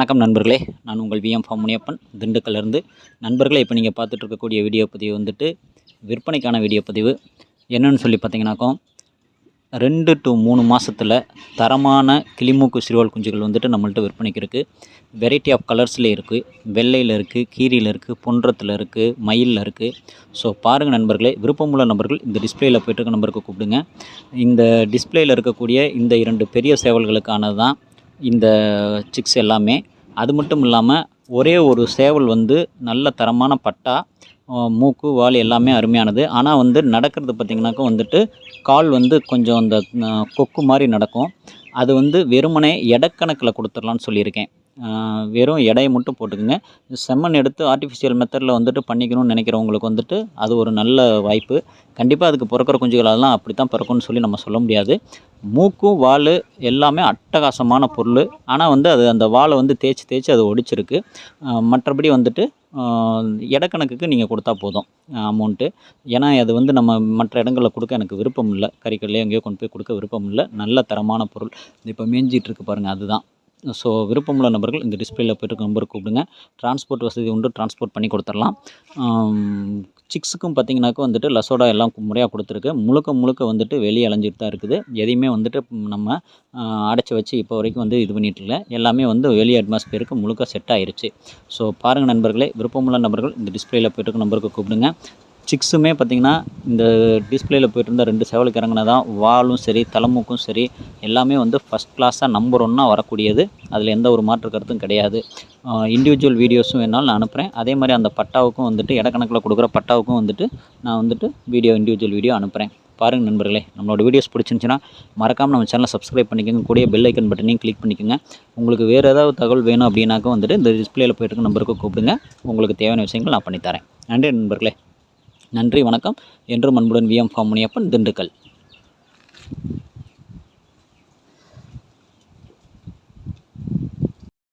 வணக்கம் நண்பர்களே, நான் உங்கள் விஎம் ஃபார்ம் முனியப்பன் திண்டுக்கல்லிருந்து. நண்பர்களே, இப்போ நீங்கள் பார்த்துட்டு இருக்கக்கூடிய வீடியோ பதிவு வந்துட்டு விற்பனைக்கான வீடியோ பதிவு. என்னென்னு சொல்லி பார்த்தீங்கன்னாக்கா 2 to 3 மாதத்தில் தரமான கிளிமூக்கு சிறுவால் குஞ்சுகள் வந்துட்டு நம்மள்ட்ட விற்பனைக்கு இருக்குது. வெரைட்டி ஆஃப் கலர்ஸில் இருக்குது. வெள்ளையில் இருக்குது, கீரியில் இருக்குது, பொன்றத்தில் இருக்குது, மயிலில் இருக்குது. ஸோ பாருங்கள் நண்பர்களே, விருப்பமுள்ள நபர்கள் இந்த டிஸ்பிளேயில் போய்ட்டுருக்க நம்பருக்கு கூப்பிடுங்க. இந்த டிஸ்பிளேயில் இருக்கக்கூடிய இந்த 2 பெரிய சேவல்களுக்கானது தான் இந்த சிக்ஸ் எல்லாமே. அது மட்டும் இல்லாமல் ஒரே ஒரு சேவல் வந்து நல்ல தரமான பட்டா, மூக்கு, வால் எல்லாமே அருமையானது. ஆனால் வந்து நடக்கிறது பார்த்திங்கனாக்கா வந்துட்டு கால் வந்து கொஞ்சம் அந்த கொக்கு மாதிரி நடக்கும். அது வந்து வெறுமனே எடைக்கணக்கில் கொடுத்துடலான்னு சொல்லியிருக்கேன். வெறும் எடையை மட்டும் போட்டுக்குங்க. செம்மண் எடுத்து ஆர்டிஃபிஷியல் மெத்தடில் வந்துட்டு பண்ணிக்கணும்னு நினைக்கிறவங்களுக்கு வந்துட்டு அது ஒரு நல்ல வாய்ப்பு. கண்டிப்பாக அதுக்கு பிறக்கிற குஞ்சுகள் அதெல்லாம் அப்படி தான் பிறக்கும்னு சொல்லி நம்ம சொல்ல முடியாது. மூக்கும் வால் எல்லாமே அட்டகாசமான பொருள். ஆனால் வந்து அது அந்த வாலை வந்து தேய்ச்சி அது ஒடிச்சிருக்கு. மற்றபடி வந்துட்டு எடைக்கணக்குக்கு நீங்கள் கொடுத்தா போதும் அமௌண்ட்டு. ஏன்னா அது வந்து நம்ம மற்ற இடங்களில் கொடுக்க எனக்கு விருப்பம் இல்லை. கறிக்கடையிலே எங்கேயோ கொண்டு போய் கொடுக்க விருப்பம் இல்லை. நல்ல தரமான பொருள். இப்போ மேய்ஞ்சிட்ருக்கு பாருங்கள், அதுதான். ஸோ விருப்பமுள்ள நபர்கள் இந்த டிஸ்பிளேயில் போய்ட்டு நம்பருக்கு கூப்பிடுங்க. டிரான்ஸ்போர்ட் வசதி உண்டு, டிரான்ஸ்போர்ட் பண்ணி கொடுத்துடலாம். சிக்ஸுக்கும் பார்த்திங்கனாக்கா வந்துட்டு லசோடா எல்லாம் முறையாக கொடுத்துருக்கு. முழுக்க வந்துட்டு வெளியே அலைஞ்சிட்டு தான் இருக்குது. எதையுமே வந்துட்டு நம்ம அடைச்சி வச்சு இப்போ வரைக்கும் வந்து இது பண்ணிட்டு இல்லை. எல்லாமே வந்து வெளியே அட்மாஸ்பியருக்கு முழுக்க செட் ஆகிருச்சு. ஸோ பாருங்கள் நண்பர்களே, விருப்பமுள்ள நபர்கள் இந்த டிஸ்பிளேயில் போய்ட்டு நம்பருக்கு கூப்பிடுங்க. சிக்ஸுமே பார்த்திங்கன்னா இந்த டிஸ்பிளேயில் போய்ட்டு இருந்த 2 சேவலுக்கு இறங்கினதான். வாலும் சரி, தலைமுக்கும் சரி, எல்லாமே வந்து ஃபஸ்ட் கிளாஸாக நம்பர் 1 வரக்கூடியது. அதில் எந்த ஒரு மாற்று கருத்தும் கிடையாது. இண்டிவிஜுவல் வீடியோஸும் வேணாலும் நான் அனுப்புகிறேன். அதே மாதிரி அந்த பட்டாவுக்கும் வந்துட்டு எடைக்கணக்கில் கொடுக்குற பட்டாவுக்கும் வந்துட்டு நான் வந்துட்டு இண்டிவிஜுவல் வீடியோ அனுப்புகிறேன். பாருங்கள் நண்பர்களே, நம்மளோட வீடியோஸ் பிடிச்சிருந்துச்சின்னா மறக்காமல் நம்ம சேனலை சப்ஸ்கிரைப் பண்ணிக்கோங்க. கூடிய பெல் ஐக்கன் பட்டனையும் கிளிக் பண்ணிக்கோங்க. உங்களுக்கு வேறு ஏதாவது தகவல் வேணும் அப்படின்னாக்கா வந்துட்டு இந்த டிஸ்பிளேயில் போய்ட்டு நம்பருக்கு கூப்பிடுங்க. உங்களுக்கு தேவையான விஷயங்கள் நான் பண்ணித்தரேன். நன்றி நண்பர்களே. நன்றி, வணக்கம். என்றும் அன்புடன் விஎம் ஃபார்ம் முனியப்பன், திண்டுக்கல்.